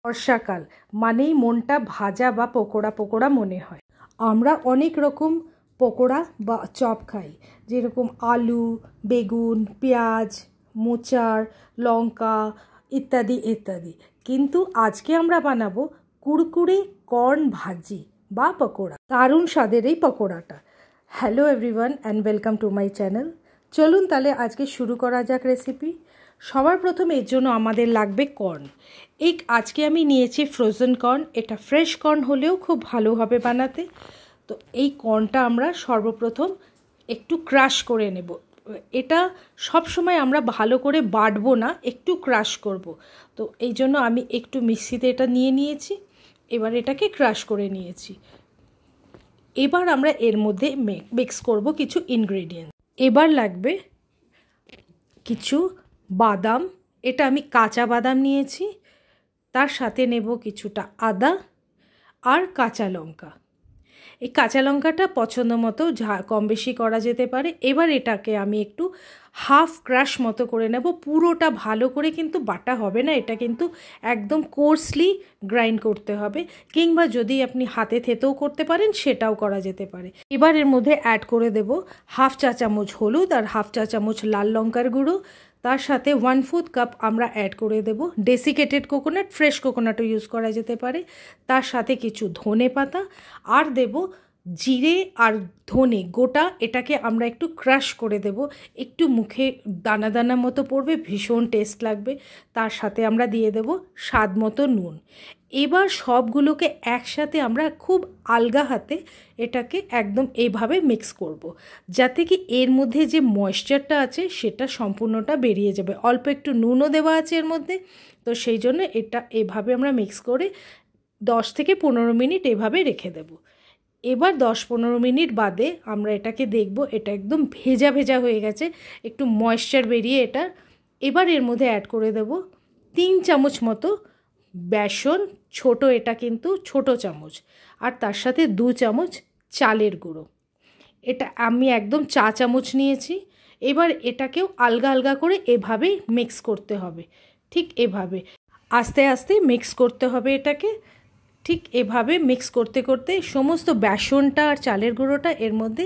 বর্ষাকাল মানেই মনটা ভাজা বা পকোড়া পকোড়া মনে হয়। আমরা অনেক রকম পকোড়া বা চপ খাই, যেরকম আলু, বেগুন, পেঁয়াজ, মোচার, লঙ্কা ইত্যাদি ইত্যাদি। কিন্তু আজকে আমরা বানাবো কুরকুরে কর্ন ভাজি বা পকোড়া। দারুণ স্বাদের এই পকোড়াটা। Hello everyone and welcome to my channel. চলুন তাহলে আজকে শুরু করা যাক রেসিপি। সবার প্রথম এর জন্য আমাদের লাগবে কর্ন। আজকে আমি নিয়েছি ফ্রোজেন কর্ন। এটা ফ্রেশ কর্ন হলেও খুব ভালো হবে বানাতে। তো এই কর্নটা আমরা সর্বপ্রথম একটু ক্রাশ করে নেব। এটা সব সময় আমরা ভালো করে বাটবো না, একটু ক্রাশ করব। তো এই জন্য আমি একটু মিক্সিতে এটা নিয়েছি। এবার এটাকে ক্রাশ করে নিয়েছি। এবার আমরা এর মধ্যে মিক্স করব কিছু ইনগ্রেডিয়েন্ট। এবার লাগবে কিছু বাদাম। এটা আমি কাঁচা বাদাম নিয়েছি। তার সাথে নেব কিছুটা আদা আর কাঁচা লঙ্কা। এই কাঁচা লঙ্কাটা পছন্দ মতো কম বেশি করা যেতে পারে। এবার এটাকে আমি একটু হাফ ক্রাশ মতো করে নেব। পুরোটা ভালো করে কিন্তু বাটা হবে না, এটা কিন্তু একদম কোর্সলি গ্রাইন্ড করতে হবে, কিংবা যদি আপনি হাতে থেতেও করতে পারেন সেটাও করা যেতে পারে। এবার এর মধ্যে অ্যাড করে দেব হাফ চা চামচ হলুদ আর হাফ চা চামচ লাল লঙ্কার গুঁড়ো। তার সাথে 1/4 কাপ আমরা অ্যাড করে দেব ডেসিকেটেড কোকোনাট, ফ্রেশ কোকোনাটও ইউজ করা যেতে পারে। তার সাথে কিছু ধনে পাতা আর দেব জিরে আর ধনে গোটা। এটাকে আমরা একটু ক্রাশ করে দেব। একটু মুখে দানা দানা মতো পড়বে, ভীষণ টেস্ট লাগবে। তার সাথে আমরা দিয়ে দেব স্বাদ মতো নুন। এবার সবগুলোকে একসাথে আমরা খুব আলগা হাতে এটাকে একদম এইভাবে মিক্স করব, যাতে কি এর মধ্যে যে ময়েশ্চারটা আছে সেটা সম্পূর্ণটা বেরিয়ে যাবে। অল্প একটু নুনও দেওয়া আছে এর মধ্যে, তো সেই জন্য এটা এভাবে আমরা মিক্স করে 10 থেকে 15 মিনিট এভাবে রেখে দেব। এবার 10-15 মিনিট বাদে আমরা এটাকে দেখব, এটা একদম ভেজা ভেজা হয়ে গেছে, একটু ময়েশ্চার বেরিয়ে এটা। এবার এর মধ্যে অ্যাড করে দেব 3 চামচ মতো বেসন, ছোট, এটা কিন্তু ছোট চামচ। আর তার সাথে 2 চামচ চালের গুঁড়ো। এটা আমি একদম চা চামচ নিয়েছি। এবার এটাকেও আলগা আলগা করে এভাবেই মিক্স করতে হবে। ঠিক এভাবে আস্তে আস্তে মিক্স করতে হবে এটাকে। ঠিক এভাবে মিক্স করতে করতে সমস্ত বেসনটা আর চালের গুঁড়োটা এর মধ্যে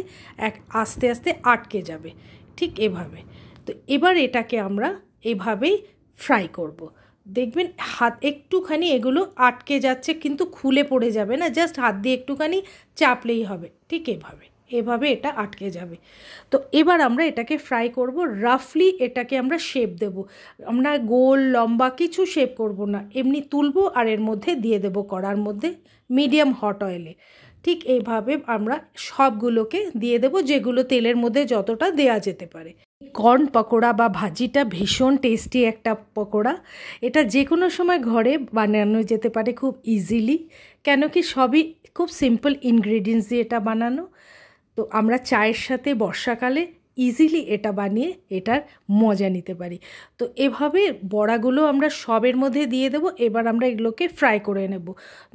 আস্তে আস্তে আটকে যাবে। ঠিক এভাবে। তো এবার এটাকে আমরা এভাবেই ফ্রাই করব। দেখবেন হাত একটুখানি এগুলো আটকে যাচ্ছে, কিন্তু খুলে পড়ে যাবে না, জাস্ট হাত দিয়ে একটুখানি চাপলেই হবে। ঠিক এভাবে এটা আটকে যাবে। তো এবার আমরা এটাকে ফ্রাই করব। রাফলি এটাকে আমরা শেপ দেব। আমরা গোল লম্বা কিছু শেপ করব না, এমনি তুলবো আর এর মধ্যে দিয়ে দেব কড়ার মধ্যে মিডিয়াম হট অয়েলে। ঠিক এইভাবে আমরা সবগুলোকে দিয়ে দেব, যেগুলো তেলের মধ্যে যতটা দেয়া যেতে পারে। কর্ন পকোড়া বা ভাজিটা ভীষণ টেস্টি একটা পকোড়া। এটা যে কোনো সময় ঘরে বানানো যেতে পারে খুব ইজিলি, কেন কি সবই খুব সিম্পল ইনগ্রেডিয়েন্টস দিয়ে এটা বানানো। তো আমরা চায়ের সাথে বর্ষাকালে ইজিলি এটা বানিয়ে এটার মজা নিতে পারি। তো এভাবে বড়াগুলো আমরা সবের মধ্যে দিয়ে দেব। এবার আমরা এগুলোকে ফ্রাই করে নেব।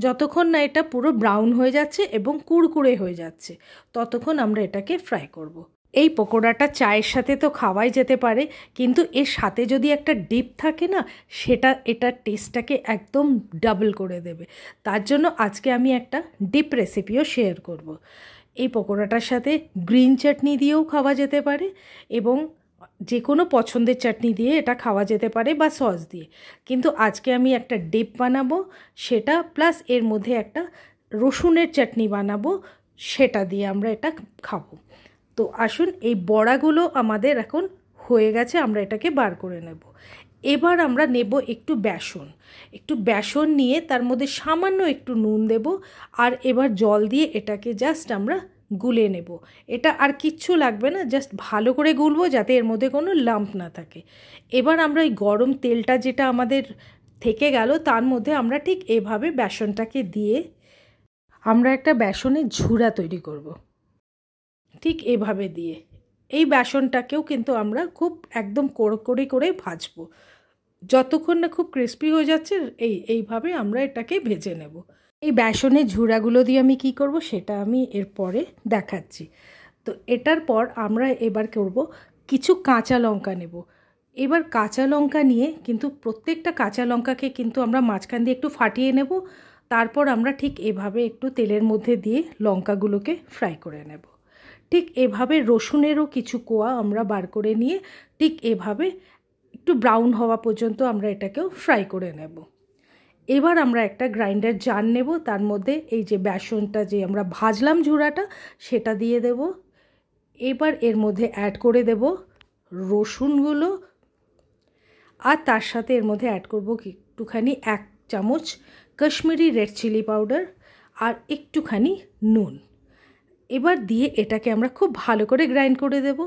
যতক্ষণ না এটা পুরো ব্রাউন হয়ে যাচ্ছে এবং কুড়কুড়ে হয়ে যাচ্ছে, ততক্ষণ আমরা এটাকে ফ্রাই করব। এই পকোড়াটা চায়ের সাথে তো খাওয়াই যেতে পারে, কিন্তু এর সাথে যদি একটা ডিপ থাকে না, সেটা এটার টেস্টটাকে একদম ডাবল করে দেবে। তার জন্য আজকে আমি একটা ডিপ রেসিপিও শেয়ার করব। এই পকোড়াটার সাথে গ্রিন চাটনি দিয়েও খাওয়া যেতে পারে, এবং যে কোনো পছন্দের চাটনি দিয়ে এটা খাওয়া যেতে পারে বা সস দিয়ে। কিন্তু আজকে আমি একটা ডিপ বানাবো, সেটা প্লাস এর মধ্যে একটা রসুনের চাটনি বানাবো, সেটা দিয়ে আমরা এটা খাবো। তো আসুন, এই বড়াগুলো আমাদের এখন হয়ে গেছে, আমরা এটাকে বার করে নেব। এবার আমরা নেব একটু বেসন নিয়ে তার মধ্যে সামান্য একটু নুন দেব, আর এবার জল দিয়ে এটাকে জাস্ট আমরা গুলে নেব। এটা আর কিচ্ছু লাগবে না, জাস্ট ভালো করে গুলবো যাতে এর মধ্যে কোনো লাম্প না থাকে। এবার আমরা এই গরম তেলটা যেটা আমাদের থেকে গেল, তার মধ্যে আমরা ঠিক এভাবে বেসনটাকে দিয়ে আমরা একটা বেসনের ঝুড়া তৈরি করব। ঠিক এভাবে দিয়ে এই বেসনটাকেও কিন্তু আমরা খুব একদম কড়কড়ি করে ভাজবো, যতক্ষণ না খুব ক্রিস্পি হয়ে যাচ্ছে। এইভাবে আমরা এটাকে ভেজে নেব। এই বেসনের ঝুড়াগুলো দিয়ে আমি কি করব সেটা আমি এরপরে দেখাচ্ছি। তো এটার পর আমরা এবার করব কিছু কাঁচা লঙ্কা নেব। এবার কাঁচা লঙ্কা নিয়ে কিন্তু প্রত্যেকটা কাঁচা লঙ্কাকে কিন্তু আমরা মাঝখান দিয়ে একটু ফাটিয়ে নেব, তারপর আমরা ঠিক এভাবে একটু তেলের মধ্যে দিয়ে লঙ্কাগুলোকে ফ্রাই করে নেব। ঠিক এভাবে রসুনেরও কিছু কোয়া আমরা বার করে নিয়ে ঠিক এভাবে একটু ব্রাউন হওয়া পর্যন্ত আমরা এটাকেও ফ্রাই করে নেব। এবার আমরা একটা গ্রাইন্ডার জার নেব, তার মধ্যে এই যে বেসনটা যে আমরা ভাজলাম ঝুড়াটা সেটা দিয়ে দেব। এবার এর মধ্যে অ্যাড করে দেব রসুনগুলো, আর তার সাথে এর মধ্যে অ্যাড করব একটুখানি 1 চামচ কাশ্মীরি রেড চিলি পাউডার আর একটুখানি নুন। এবার দিয়ে এটাকে আমরা খুব ভালো করে গ্রাইন্ড করে দেব।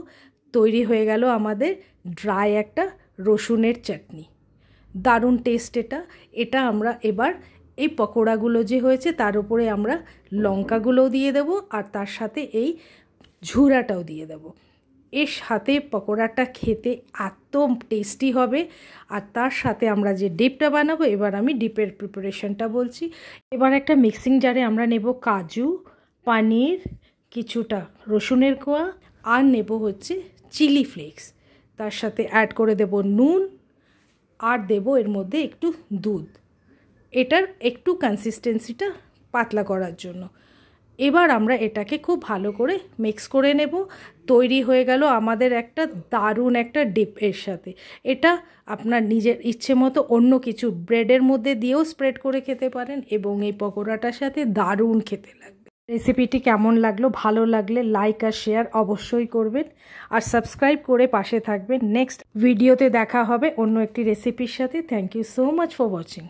তৈরি হয়ে গেল আমাদের ড্রাই একটা রসুনের চাটনি। দারুণ টেস্ট এটা আমরা এবার এই পকোড়াগুলো যে হয়েছে তার উপরে আমরা লঙ্কাগুলোও দিয়ে দেব, আর তার সাথে এই ঝুড়াটাও দিয়ে দেব। এর সাথে পকোড়াটা খেতে এত টেস্টি হবে। আর তার সাথে আমরা যে ডিপটা বানাবো, এবার আমি ডিপের প্রিপারেশনটা বলছি। এবার একটা মিক্সিং জারে আমরা নেব কাজু, পনির, কিছুটা রসুনের কোয়া, আর নেব হচ্ছে চিলি ফ্লেক্স। তার সাথে অ্যাড করে দেব নুন, আর দেব এর মধ্যে একটু দুধ, এটার একটু কনসিস্টেন্সিটা পাতলা করার জন্য। এবার আমরা এটাকে খুব ভালো করে মিক্স করে নেব। তৈরি হয়ে গেল আমাদের একটা দারুণ একটা ডিপ। এর সাথে এটা আপনার নিজের ইচ্ছে মতো অন্য কিছু ব্রেডের মধ্যে দিয়েও স্প্রেড করে খেতে পারেন, এবং এই পকোড়াটার সাথে দারুণ খেতে লাগবে। রেসিপিটি কেমন লাগলো, ভালো লাগলে লাইক আর শেয়ার অবশ্যই করবেন, আর সাবস্ক্রাইব করে পাশে থাকবেন। নেক্সট ভিডিওতে দেখা হবে অন্য একটি রেসিপির সাথে। Thank you so much for watching.